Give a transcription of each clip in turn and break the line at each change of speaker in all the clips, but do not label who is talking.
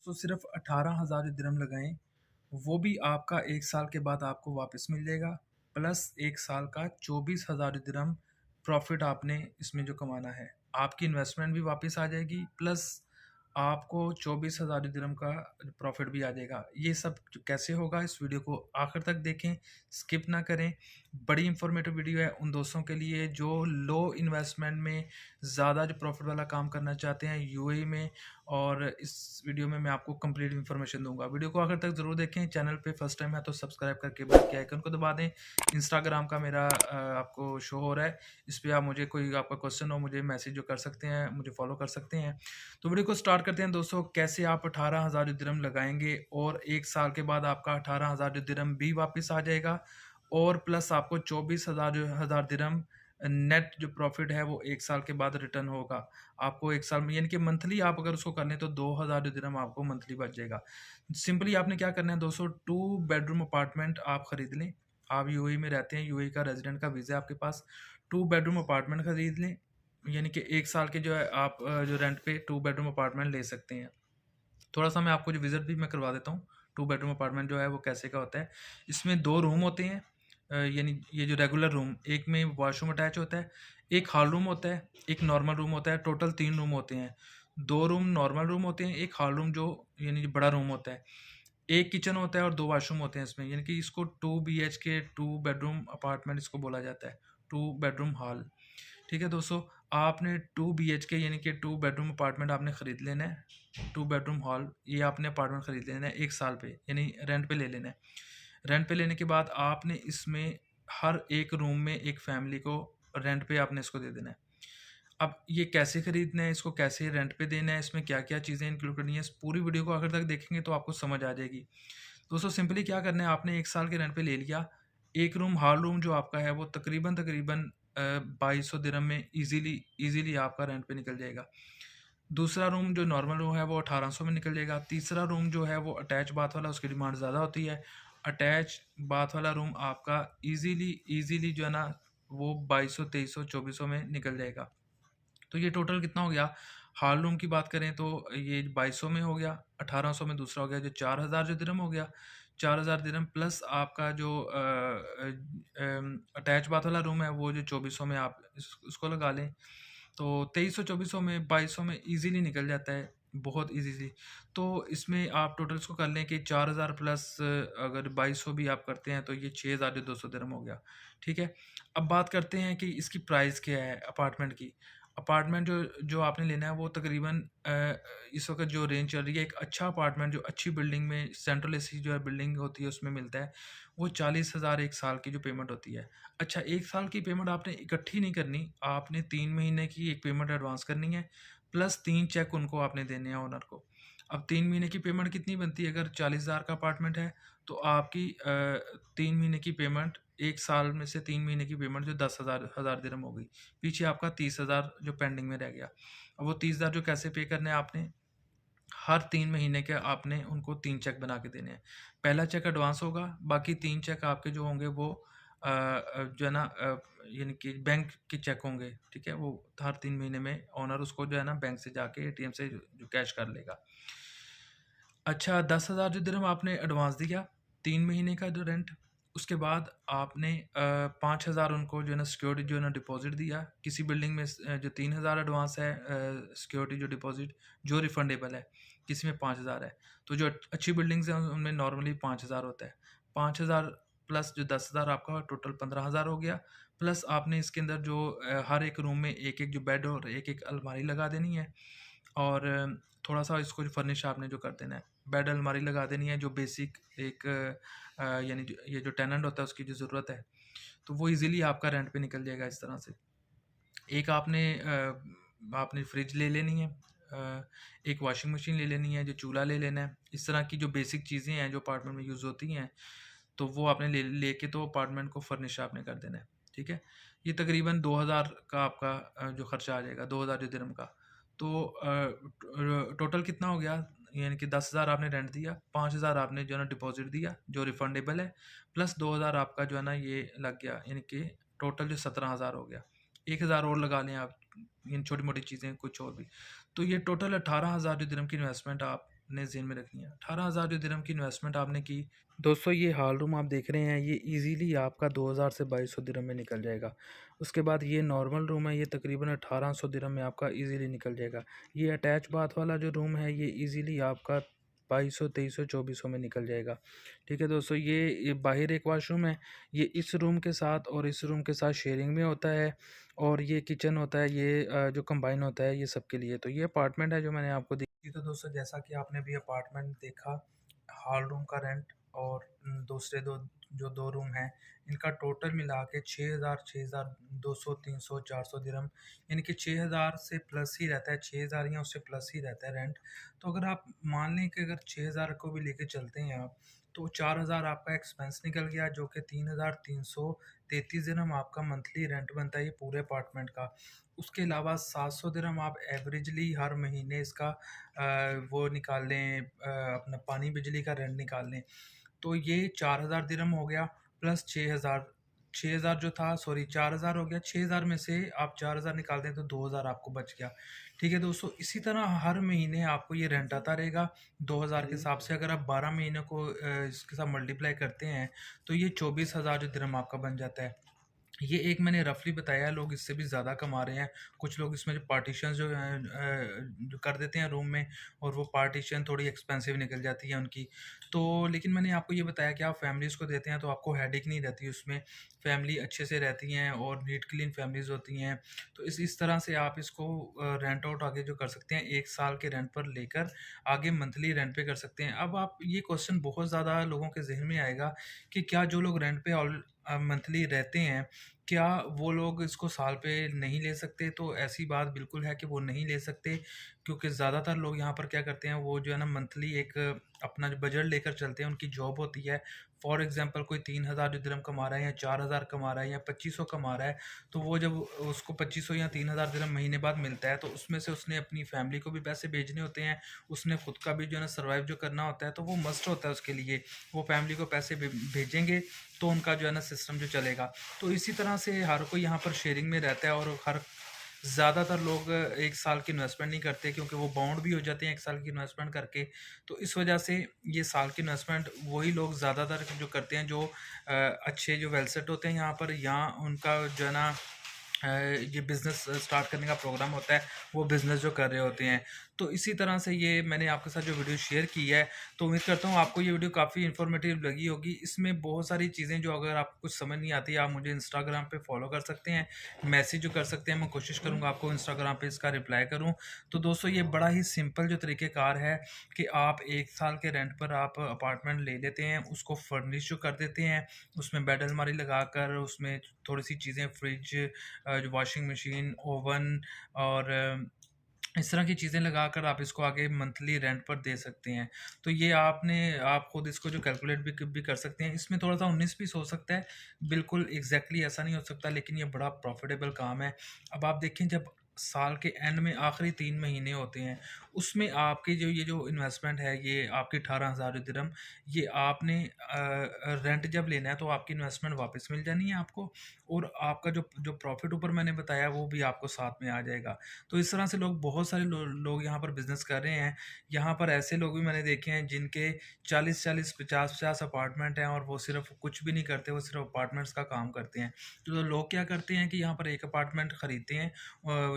दोस्तों सिर्फ 18,000 दिरहम लगाएं, वो भी आपका 1 साल के बाद आपको वापस मिल जाएगा। प्लस 1 साल का 24,000 दिरहम प्रॉफिट आपने इसमें जो कमाना है, आपकी इन्वेस्टमेंट भी वापस आ जाएगी, प्लस आपको 24,000 दिरहम का प्रॉफिट भी आ जाएगा। ये सब कैसे होगा, इस वीडियो को आखिर तक देखें, स्किप ना करें। बड़ी इंफॉर्मेटिव वीडियो है उन दोस्तों के लिए जो लो इन्वेस्टमेंट में ज़्यादा जो प्रॉफिट वाला काम करना चाहते हैं यूएई में। और इस वीडियो में मैं आपको कंप्लीट इन्फॉर्मेशन दूंगा। वीडियो को आखिर तक ज़रूर देखें। चैनल पे फर्स्ट टाइम है तो सब्सक्राइब करके बेल के आइकन को दबा दें। इंस्टाग्राम का मेरा आपको शो हो रहा है, इस पर आप मुझे कोई आपका क्वेश्चन हो मुझे मैसेज जो कर सकते हैं, मुझे फॉलो कर सकते हैं। तो वीडियो को स्टार्ट करते हैं दोस्तों। कैसे आप 18,000 दिरहम लगाएंगे और 1 साल के बाद आपका 18,000 दिरहम भी वापस आ जाएगा, और प्लस आपको 24,000 दिरहम नेट जो प्रॉफिट है वो 1 साल के बाद रिटर्न होगा आपको 1 साल में। यानी कि मंथली आप अगर उसको कर लें तो 2,000 दिरहम आपको मंथली बच जाएगा। सिंपली आपने क्या करना है दोस्तों, 2 बेडरूम अपार्टमेंट आप खरीद लें। आप यूएई में रहते हैं, यूएई का रेजिडेंट का वीज़ा है आपके पास, 2 बेडरूम अपार्टमेंट खरीद लें। यानी कि 1 साल के जो है आप जो रेंट पे 2 बेडरूम अपार्टमेंट ले सकते हैं। थोड़ा सा मैं आपको जो विजिट भी मैं करवा देता हूँ। 2 बेडरूम अपार्टमेंट जो है वो कैसे का होता है। इसमें 2 रूम होते हैं, यानी ये जो रेगुलर रूम, एक में वॉशरूम अटैच होता है, एक हॉल रूम होता है, एक नॉर्मल रूम होता है। टोटल 3 रूम होते हैं। 2 रूम नॉर्मल रूम होते हैं, एक हॉल रूम जो यानी जो बड़ा रूम होता है, एक किचन होता है और 2 वॉशरूम होते हैं इसमें। यानी कि इसको 2 BHK 2 बेडरूम अपार्टमेंट इसको बोला जाता है, 2 बेडरूम हॉल। ठीक है दोस्तों, आपने 2 BHK यानी कि 2 बेडरूम अपार्टमेंट आपने ख़रीद लेना है। 2 बेडरूम हॉल ये आपने अपार्टमेंट ख़रीद लेना है 1 साल पे, यानी रेंट पे ले लेना है। रेंट पे लेने के बाद आपने इसमें हर एक रूम में एक फैमिली को रेंट पे आपने इसको दे देना है। अब ये कैसे खरीदना है, इसको कैसे रेंट पे देना है, इसमें क्या क्या चीज़ें इंक्लूड करनी है, इस पूरी वीडियो को आखिर तक देखेंगे तो आपको समझ आ जाएगी। दोस्तों सिंपली क्या करना है, आपने 1 साल के रेंट पे ले लिया। एक रूम हॉल रूम जो आपका है वो तकरीबन तकरीबन 2200 दिरहम में इजीली आपका रेंट पे निकल जाएगा। दूसरा रूम जो नॉर्मल रूम है वो 1800 में निकल जाएगा। तीसरा रूम जो है वो अटैच बाथ वाला, उसकी डिमांड ज़्यादा होती है। अटैच बाथ वाला रूम आपका इजीली जो है ना वो 2200 2300 2400 में निकल जाएगा। तो ये टोटल कितना हो गया। हॉल रूम की बात करें तो ये 2200 में हो गया, 1800 में दूसरा हो गया, जो 4000 जो दिरहम हो गया। 4000 दिरहम प्लस आपका जो अटैच बाथ वाला रूम है वो जो 2400 में आप उसको लगा लें, तो 2300 2400 में 2200 में इजीली निकल जाता है, बहुत इजीली। तो इसमें आप टोटल इसको कर लें कि 4000 प्लस अगर 2200 भी आप करते हैं तो ये 6200 दिरहम हो गया। ठीक है। अब बात करते हैं कि इसकी प्राइस क्या है अपार्टमेंट की। अपार्टमेंट जो जो आपने लेना है वो तकरीबन इस वक्त जो रेंज चल रही है, एक अच्छा अपार्टमेंट जो अच्छी बिल्डिंग में सेंट्रल एसी जो है बिल्डिंग होती है उसमें मिलता है, वो 40,000 1 साल की जो पेमेंट होती है। अच्छा, 1 साल की पेमेंट आपने इकट्ठी नहीं करनी, आपने 3 महीने की एक पेमेंट एडवांस करनी है, प्लस 3 चेक उनको आपने देने हैं ओनर को। अब 3 महीने की पेमेंट कितनी बनती है, अगर 40,000 का अपार्टमेंट है तो आपकी 3 महीने की पेमेंट, 1 साल में से 3 महीने की पेमेंट जो 10,000 दिरहम हो गई। पीछे आपका 30,000 जो पेंडिंग में रह गया। अब वो 30,000 जो कैसे पे करने हैं आपने, हर 3 महीने के आपने उनको 3 चेक बना के देने हैं। पहला चेक एडवांस होगा, बाकी 3 चेक आपके जो होंगे वो जो है ना यानी कि बैंक के चेक होंगे। ठीक है, वो हर 3 महीने में ओनर उसको जो है ना बैंक से जाके एटीएम से जो कैश कर लेगा। अच्छा, 10,000 जो दिरहम आपने एडवांस दिया 3 महीने का जो रेंट, उसके बाद आपने 5,000 उनको जो है ना सिक्योरिटी जो है ना डिपॉजिट दिया। किसी बिल्डिंग में जो 3,000 एडवांस है सिक्योरिटी जो डिपॉजिट जो रिफंडेबल है, किसी में 5,000 है। तो जो अच्छी बिल्डिंग्स हैं उनमें नॉर्मली 5,000 होता है। 5,000 प्लस जो 10,000 आपका टोटल 15,000 हो गया। प्लस आपने इसके अंदर जो हर एक रूम में एक एक जो बेड और एक एक अलमारी लगा देनी है, और थोड़ा सा इसको जो फर्निश आपने जो कर देना है, बेड अलमारी लगा देनी है जो बेसिक एक यानी ये जो टेनेंट होता है उसकी जो ज़रूरत है, तो वो इजीली आपका रेंट पे निकल जाएगा इस तरह से। एक आपने फ्रिज ले लेनी है, एक वॉशिंग मशीन ले लेनी है, जो चूल्हा ले लेना है। इस तरह की जो बेसिक चीज़ें हैं जो अपार्टमेंट में यूज़ होती हैं, तो वो आपने लेके तो अपार्टमेंट को फर्निश आपने कर देना है। ठीक है, ये तकरीबन 2,000 का आपका जो खर्चा आ जाएगा, 2,000 जो दिरहम का। तो टोटल कितना हो गया, यानी कि 10,000 आपने रेंट दिया, 5,000 आपने जो है ना डिपॉजिट दिया जो रिफंडेबल है, प्लस 2,000 आपका जो है ना ये लग गया, यानी कि टोटल जो 17,000 हो गया। 1,000 और लगा लें आप इन छोटी मोटी चीज़ें कुछ और भी, तो ये टोटल 18,000 जो दिरहम की इन्वेस्टमेंट आप ने ज़हन में रखनी है। 18,000 जो दिरहम की इन्वेस्टमेंट आपने की, दोस्तों ये हॉल रूम आप देख रहे हैं, ये ईज़िली आपका 2,000 से 2,200 दिरहम में निकल जाएगा। उसके बाद ये नॉर्मल रूम है, ये तकरीबन 1,800 दिरहम में आपका ईज़िली निकल जाएगा। ये अटैच बाथ वाला जो रूम है, ये ईज़िली आपका 2,200, 2,300, 2,400 में निकल जाएगा। ठीक है दोस्तों, ये बाहर एक वॉशरूम है, ये इस रूम के साथ और इस रूम के साथ शेयरिंग में होता है, और ये किचन होता है, ये जो कंबाइन होता है ये सबके लिए। तो ये अपार्टमेंट है जो मैंने आपको दी। तो दोस्तों जैसा कि आपने भी अपार्टमेंट देखा, हॉल रूम का रेंट और दूसरे दो रूम हैं, इनका टोटल मिला के 6,000, 6,200, 300, 400 दिरहम, यानी कि 6,000 से प्लस ही रहता है, 6,000 या उससे प्लस ही रहता है रेंट। तो अगर आप मान लें कि अगर 6,000 को भी लेके चलते हैं आप, तो 4,000 आपका एक्सपेंस निकल गया, जो कि 3,333 दिरहम आपका मंथली रेंट बनता है ये पूरे अपार्टमेंट का। उसके अलावा 700 दिरहम आप एवरेजली हर महीने इसका वो निकाल लें, अपना पानी बिजली का रेंट निकाल लें, तो ये 4,000 दिरहम हो गया, प्लस 6,000, 6,000 जो था, सॉरी 4,000 हो गया, 6,000 में से आप 4,000 निकाल दें तो 2,000 आपको बच गया। ठीक है दोस्तों, इसी तरह हर महीने आपको ये रेंट आता रहेगा 2,000 के हिसाब से। अगर आप 12 महीने को इसके साथ मल्टीप्लाई करते हैं, तो ये 24,000 जो दिरहम आपका बन जाता है। ये एक मैंने रफली बताया है, लोग इससे भी ज़्यादा कमा रहे हैं। कुछ लोग इसमें जो पार्टीशंस जो कर देते हैं रूम में, और वो पार्टीशन थोड़ी एक्सपेंसिव निकल जाती है उनकी। तो लेकिन मैंने आपको ये बताया कि आप फैमिलीज़ को देते हैं तो आपको हेडेक नहीं रहती उसमें, फैमिली अच्छे से रहती हैं और नीट क्लीन फैमिलीज़ होती हैं। तो इस तरह से आप इसको रेंट आउट आगे जो कर सकते हैं, 1 साल के रेंट पर लेकर आगे मंथली रेंट पे कर सकते हैं। अब आप ये क्वेश्चन बहुत ज़्यादा लोगों के ज़हन में आएगा कि क्या जो लोग रेंट पे मंथली रहते हैं, क्या वो लोग इसको साल पे नहीं ले सकते? तो ऐसी बात बिल्कुल है कि वो नहीं ले सकते, क्योंकि ज़्यादातर लोग यहाँ पर क्या करते हैं, वो जो है ना मंथली एक अपना जो बजट लेकर चलते हैं, उनकी जॉब होती है। फॉर एग्ज़ाम्पल कोई 3,000 जो दिरहम कमा रहा है, या 4,000 कमा रहा है, या 2,500 कमा रहा है, तो वो जब उसको 2,500 या 3,000 दिरहम महीने बाद मिलता है, तो उसमें से उसने अपनी फैमिली को भी पैसे भेजने होते हैं, उसने खुद का भी जो है ना सर्वाइव जो करना होता है, तो वो मस्ट होता है उसके लिए। वो फैमिली को पैसे भेजेंगे तो उनका जो है ना सिस्टम जो चलेगा। तो इसी तरह से हर कोई यहाँ पर शेयरिंग में रहता है, और हर ज़्यादातर लोग 1 साल की इन्वेस्टमेंट नहीं करते, क्योंकि वो बाउंड भी हो जाते हैं 1 साल की इन्वेस्टमेंट करके। तो इस वजह से ये साल की इन्वेस्टमेंट वही लोग ज़्यादातर जो करते हैं, जो अच्छे जो वेल सेट होते हैं यहाँ पर, या उनका जो है ना ये बिज़नेस स्टार्ट करने का प्रोग्राम होता है, वो बिज़नेस जो कर रहे होते हैं। तो इसी तरह से ये मैंने आपके साथ जो वीडियो शेयर की है, तो उम्मीद करता हूँ आपको ये वीडियो काफ़ी इन्फॉर्मेटिव लगी होगी। इसमें बहुत सारी चीज़ें जो अगर आपको कुछ समझ नहीं आती, आप मुझे इंस्टाग्राम पे फॉलो कर सकते हैं, मैसेज जो कर सकते हैं, मैं कोशिश करूँगा आपको इंस्टाग्राम पे इसका रिप्लाई करूँ। तो दोस्तों ये बड़ा ही सिंपल जो तरीक़ेकार है कि आप 1 साल के रेंट पर आप अपार्टमेंट ले लेते हैं, उसको फर्निश जो कर देते हैं, उसमें बेड अलमारी लगाकर, उसमें थोड़ी-सी चीज़ें, फ्रिज, जो वॉशिंग मशीन, ओवन, और इस तरह की चीज़ें लगाकर आप इसको आगे मंथली रेंट पर दे सकते हैं। तो ये आप खुद इसको जो कैलकुलेट भी कर सकते हैं। इसमें थोड़ा-सा 19-20 हो सकता है, बिल्कुल एग्ज़ैक्टली ऐसा नहीं हो सकता, लेकिन ये बड़ा प्रॉफ़िटेबल काम है। अब आप देखें, जब साल के एंड में आखिरी 3 महीने होते हैं, उसमें आपकी ये जो इन्वेस्टमेंट है, ये आपकी 18,000 दिरहम, ये आपने रेंट जब लेना है तो आपकी इन्वेस्टमेंट वापस मिल जानी है आपको, और आपका जो जो प्रॉफ़िट ऊपर मैंने बताया वो भी आपको साथ में आ जाएगा। तो इस तरह से बहुत सारे लोग यहाँ पर बिज़नेस कर रहे हैं। यहाँ पर ऐसे लोग भी मैंने देखे हैं जिनके 40-40, 50-50 अपार्टमेंट हैं, और वो सिर्फ़ कुछ भी नहीं करते, वो सिर्फ़ अपार्टमेंट्स का काम करते हैं। तो लोग क्या करते हैं कि यहाँ पर एक अपार्टमेंट खरीदते हैं,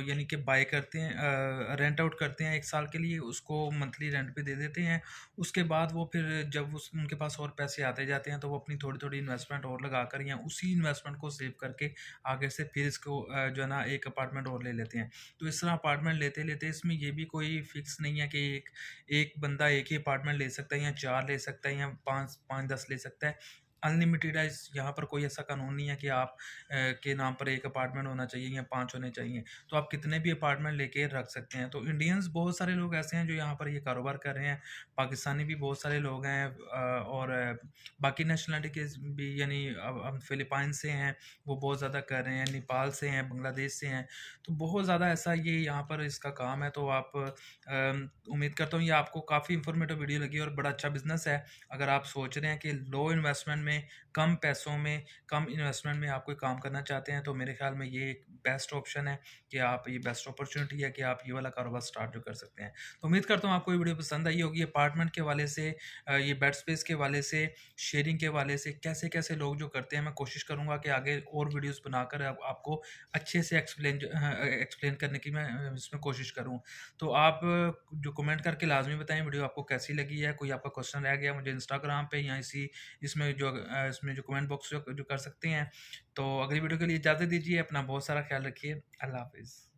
यानी कि बाय करते हैं, रेंट आउट करते हैं 1 साल के लिए, उसको मंथली रेंट पे दे देते हैं। उसके बाद वो फिर जब उनके पास और पैसे आते जाते हैं, तो वो अपनी थोड़ी-थोड़ी इन्वेस्टमेंट और लगाकर, या उसी इन्वेस्टमेंट को सेव करके आगे से फिर इसको जो है ना एक अपार्टमेंट और ले लेते हैं। तो इस तरह अपार्टमेंट लेते-लेते इसमें ये भी कोई फ़िक्स नहीं है कि एक एक बंदा एक ही अपार्टमेंट ले सकता है, या 4 ले सकता है, या 5-10 ले सकता है। अनलिमिटेड है, यहाँ पर कोई ऐसा कानून नहीं है कि आप के नाम पर 1 अपार्टमेंट होना चाहिए या 5 होने चाहिए। तो आप कितने भी अपार्टमेंट लेके रख सकते हैं। तो इंडियंस बहुत सारे लोग ऐसे हैं जो यहाँ पर ये कारोबार कर रहे हैं। पाकिस्तानी भी बहुत सारे लोग हैं, और बाकी नेशनलिटी के भी, यानी अब फ़िलिपाइन से हैं, वो बहुत ज़्यादा कर रहे हैं, नेपाल से हैं, बांग्लादेश से हैं। तो बहुत ज़्यादा ऐसा ये यहाँ पर इसका काम है। तो आप उम्मीद करता हूँ ये आपको काफ़ी इन्फॉर्मेटिव वीडियो लगी, और बड़ा अच्छा बिज़नेस है। अगर आप सोच रहे हैं कि लो इन्वेस्टमेंट में, कम पैसों में, कम इन्वेस्टमेंट में आप कोई काम करना चाहते हैं, तो मेरे ख़्याल में ये एक बेस्ट ऑप्शन है कि आप ये बेस्ट अपॉर्चुनिटी है कि आप ये वाला कारोबार स्टार्ट जो कर सकते हैं। तो उम्मीद करता हूँ आपको ये वीडियो पसंद आई होगी। अपार्टमेंट के हवाले से ये बेड स्पेस के हवाले से, शेयरिंग के हवाले से कैसे-कैसे लोग जो करते हैं, मैं कोशिश करूँगा कि आगे और वीडियोज़ बनाकर आपको अच्छे से एक्सप्लेन करने की मैं इसमें कोशिश करूँ। तो आप जो कमेंट करके लाज़मी बताएँ वीडियो आपको कैसी लगी है, कोई आपका क्वेश्चन रह गया मुझे इंस्टाग्राम पे या इसमें जो कमेंट बॉक्स जो कर सकते हैं। तो अगली वीडियो के लिए इजाज़त दीजिए, अपना बहुत सारा ख़्याल रखिए। अल्लाह हाफ़िज़।